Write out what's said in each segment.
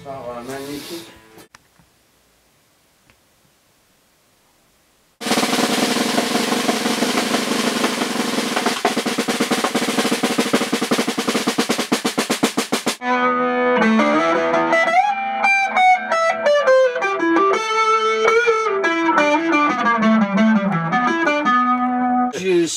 sera magnifique.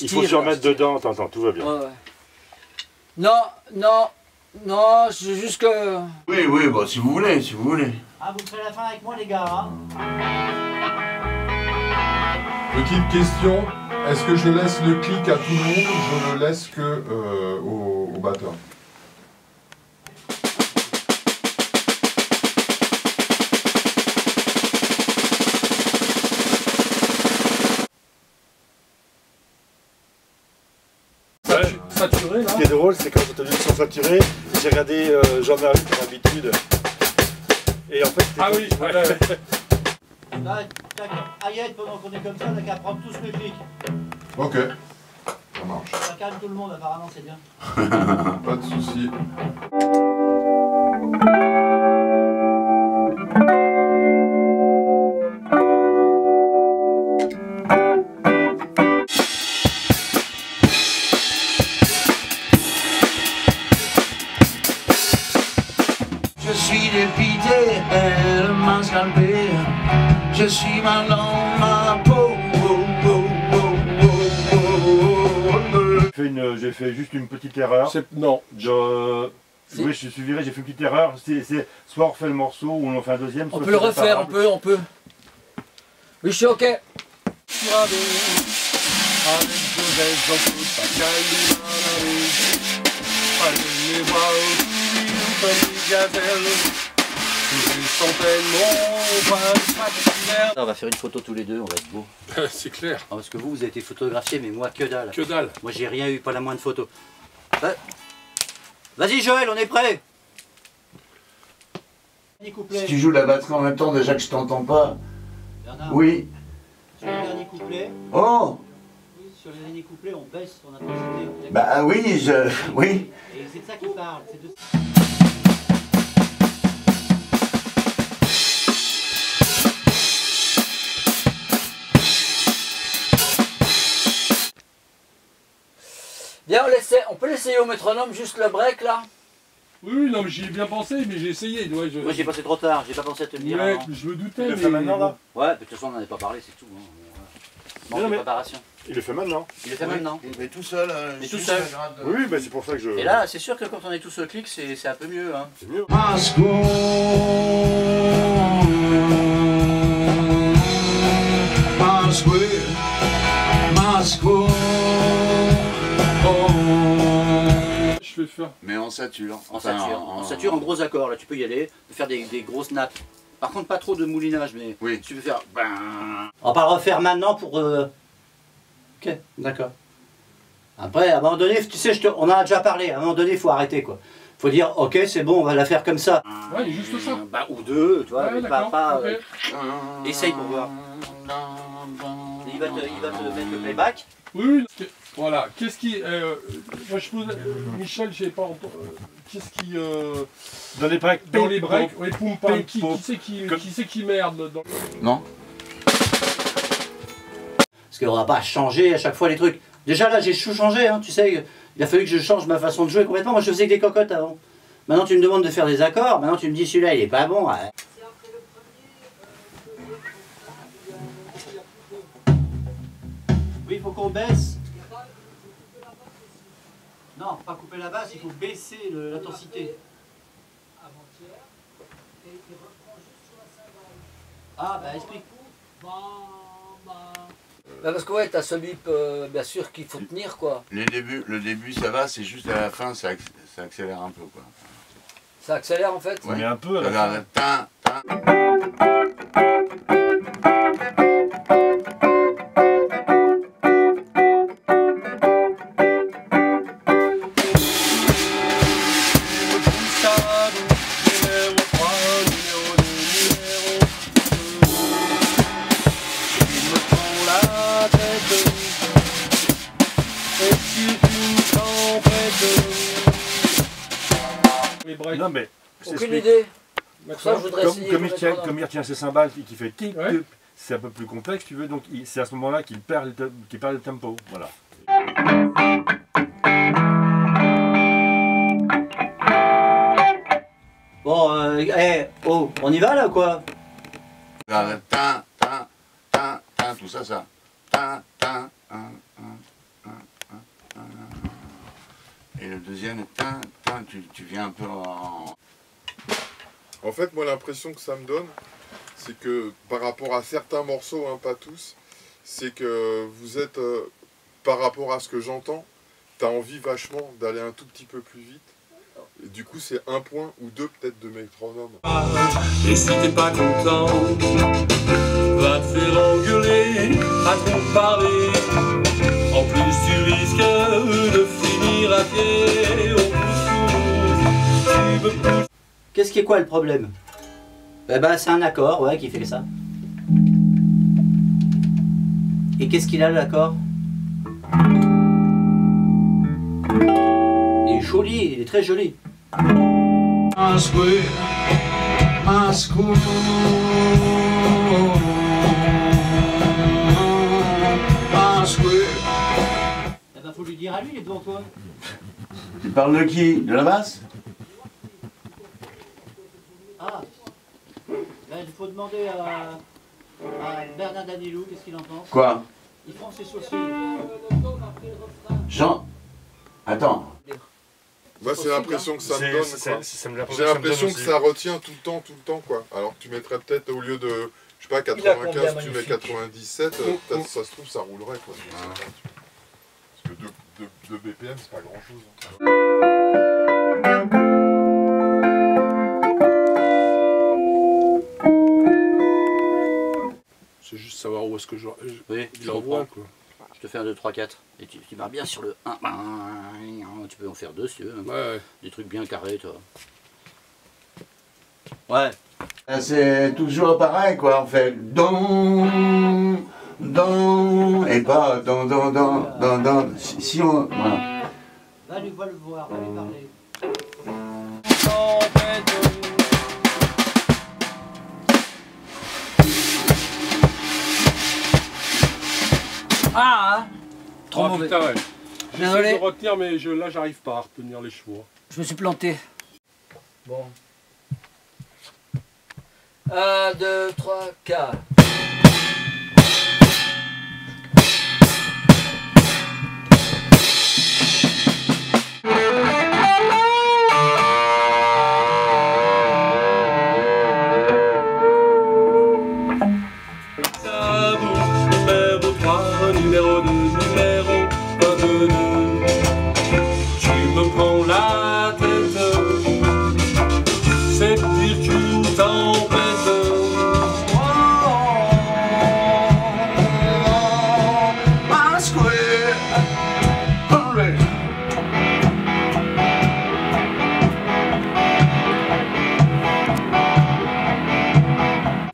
Il faut se remettre dedans, attends, tout va bien. Ouais. Non, c'est juste que... Oui, bah, si vous voulez. Ah, vous ferez la fin avec moi, les gars, hein. Petite question, est-ce que je laisse le clic à tout le monde ou je le laisse que au batteur? Saturé, là. Ce qui est drôle, c'est quand j'ai entendu le son saturé, j'ai regardé Jean-Marie comme d'habitude. Et en fait, ah oui, ouais. Ayette, pendant qu'on est comme ça, t'as qu'à prendre tous le clic. Ok, ça marche. Ça calme tout le monde, apparemment, c'est bien. Pas de soucis. Je suis dépité, elle m'a scalpé. Je suis mal dans ma peau. J'ai fait juste une petite erreur. Non. Oui, je suis viré, j'ai fait une petite erreur. C'est soit on refait le morceau ou on en fait un deuxième. On peut le refaire, on peut. Oui, je suis ok. On va faire une photo tous les deux, on va être beau. C'est clair. Ah, parce que vous avez été photographié, mais moi que dalle. Que dalle. Moi j'ai rien eu, pas la moindre photo. Vas-y Joël, on est prêt. Si tu joues la batterie en même temps, déjà que je t'entends pas. Bernard, Oui. sur le dernier couplet, Oh. oui, sur le dernier couplet, on baisse son intensité. Bah oui, oui. Et c'est de ça qu'il parle. C'est de... Bien, on peut l'essayer au métronome, juste le break là. Oui, non, mais j'y ai bien pensé, mais j'ai essayé. Ouais, Moi j'ai passé trop tard, j'ai pas pensé à te le dire. Ouais, avant. je me doutais. Il le mais... fait maintenant, là. Ouais, de toute façon on n'en avait pas parlé, c'est tout. Hein. Manque de préparation. Il le fait maintenant. Il le fait maintenant. Mais tout seul. Mais tout seul. Oui, bah, c'est pour ça que je... Et là, c'est sûr que quand on est tous au clic, c'est un peu mieux. Hein. C'est mieux. Je vais faire. Mais en sature. En sature, en gros accords, là tu peux y aller, tu peux faire des grosses nappes. Par contre pas trop de moulinage, mais Oui. tu peux faire... On va pas le refaire maintenant pour... Ok, d'accord. Après, à un moment donné, tu sais, on en a déjà parlé, à un moment donné il faut arrêter quoi. Faut dire, ok c'est bon, on va la faire comme ça. Ouais, juste ça. Bah, ou deux, tu vois, Ouais, mais d'accord, pas... ok. Essaye pour voir. Il va te mettre le playback. Oui, voilà. Qu'est-ce qui... moi je pose... Michel, je sais pas... qu'est-ce qui... Dans les breaks. Dans les breaks, oui, poum pam, qui Comme- c'est qui merde dans... Non. Parce qu'on va pas changer à chaque fois les trucs. Déjà là j'ai tout changé, hein, tu sais, il a fallu que je change ma façon de jouer complètement. Moi je faisais que des cocottes avant. Maintenant tu me demandes de faire des accords, maintenant tu me dis celui-là il est pas bon. Ouais. Oui, il faut qu'on baisse. Non, pas couper la basse, il faut baisser l'intensité. Ah bah explique. Bah parce que ouais, t'as ce bip, bien sûr, qu'il faut tenir quoi. Le début ça va, c'est juste à la fin ça accélère un peu quoi. Ça accélère en fait. Ouais. Mais un peu à la fin. Les breaks. Non mais... Aucune idée. Pour ça, je voudrais essayer Comme le métronome. il retient ses cymbales et qu'il fait tic, Ouais. tic, c'est un peu plus complexe, tu veux, donc c'est à ce moment-là qu'il perd le tempo. Voilà. Bon, oh, on y va là ou quoi? Tin, tin, tin, tin, tout ça, ça. Tin, tin, et le deuxième, tin, tin, tu viens un peu en... En fait, moi, l'impression que ça me donne, c'est que par rapport à certains morceaux, hein, pas tous, c'est que vous êtes, par rapport à ce que j'entends, tu as envie vachement d'aller un tout petit peu plus vite. Et du coup, c'est un point ou deux peut-être de métronome. Et si t'es pas content, va te faire engueuler, à trop parler. En plus tu risques de finir à pied au pouce. Tu me pousses. Qu'est-ce qui est quoi le problème? Eh ben c'est un accord, ouais, qui fait ça. Et qu'est-ce qu'il a l'accord? Il est joli, il est très joli. Eh ben, faut lui dire à lui, il est devant toi. Tu parles de qui? De la basse? Ah, ben, il faut demander à Bernard Danilou, qu'est-ce qu'il en pense. Quoi? Il fronce ses sourcils. Jean? Attends. Moi, c'est l'impression que ça me donne. Quoi. Ça me l'a- J'ai l'impression que ça retient tout le temps, quoi. Alors que tu mettrais peut-être au lieu de, je sais pas, Il a combien, 95, tu mets magnifique. 97, peut-être ça se trouve, ça roulerait, quoi. Parce que 2 BPM, c'est pas grand-chose. C'est juste savoir où est-ce que je Oui, il envoie, quoi. Je te fais un 2, 3, 4. Et tu marres bien sur le 1. Tu peux en faire 2 si tu veux. Ouais. Des trucs bien carrés, toi. Ouais. C'est toujours pareil, quoi, en fait. Don, don, et pas don, don, don, don, don. Si on... Voilà. Va le voir, va lui parler. Ah, hein. Trop Oh, mauvais. putain, ouais. Désolé. J'essaie de retenir, mais là, j'arrive pas à retenir les chevaux. Je me suis planté. Bon. 1, 2, 3, 4. Ta bouche, numéro 3, numéro 2, numéro 22. Tu me prends la tête, c'est pire qu'une tempête.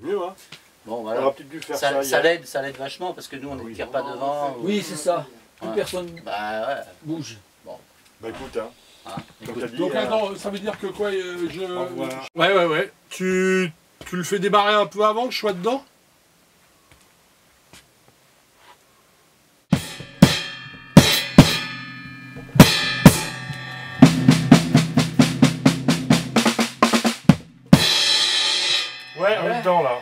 Mieux, hein. Bon, On voilà. aurait peut-être dû faire ça. Ça hier. l'aide vachement parce que nous on ne tire pas devant. Oui, c'est ça. Plus Ouais. personne Bah ouais. bouge. Bah écoute, hein. Hein, Comme écoute. t'as dit, Donc attends, ça veut dire que quoi je... Au revoir. Ouais. Tu le fais démarrer un peu avant que je sois dedans? Ouais, en même temps, là.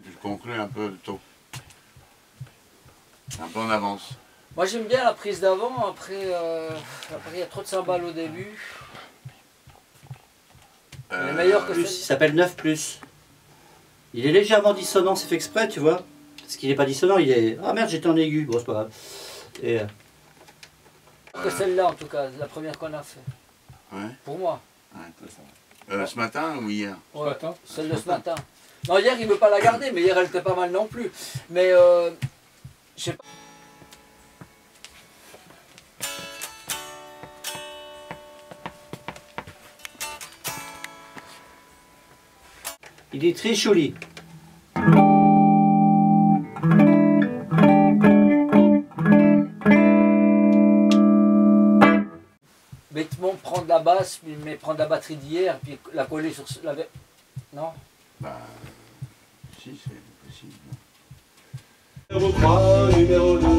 Tu conclus un peu tôt. Un peu en avance. Moi j'aime bien la prise d'avant, après il y a trop de cymbales au début. Elle est meilleure que Il celle. s'appelle 9+. Il est légèrement dissonant, c'est fait exprès, tu vois. Parce qu'il n'est pas dissonant, il est... Ah merde, j'étais en aigu. Bon, c'est pas grave. Et, Que celle-là en tout cas, la première qu'on a fait. Ouais. Pour moi. Ce matin ou hier? Ouais, matin. celle de ce matin. Non, hier il ne veut pas la garder, mais hier elle était pas mal non plus. Mais je sais pas. Il dit Trichouli. Bêtement prendre la basse, mais prendre la batterie d'hier, puis la coller sur la... Non? Si, c'est possible. Numéro 3, numéro 2.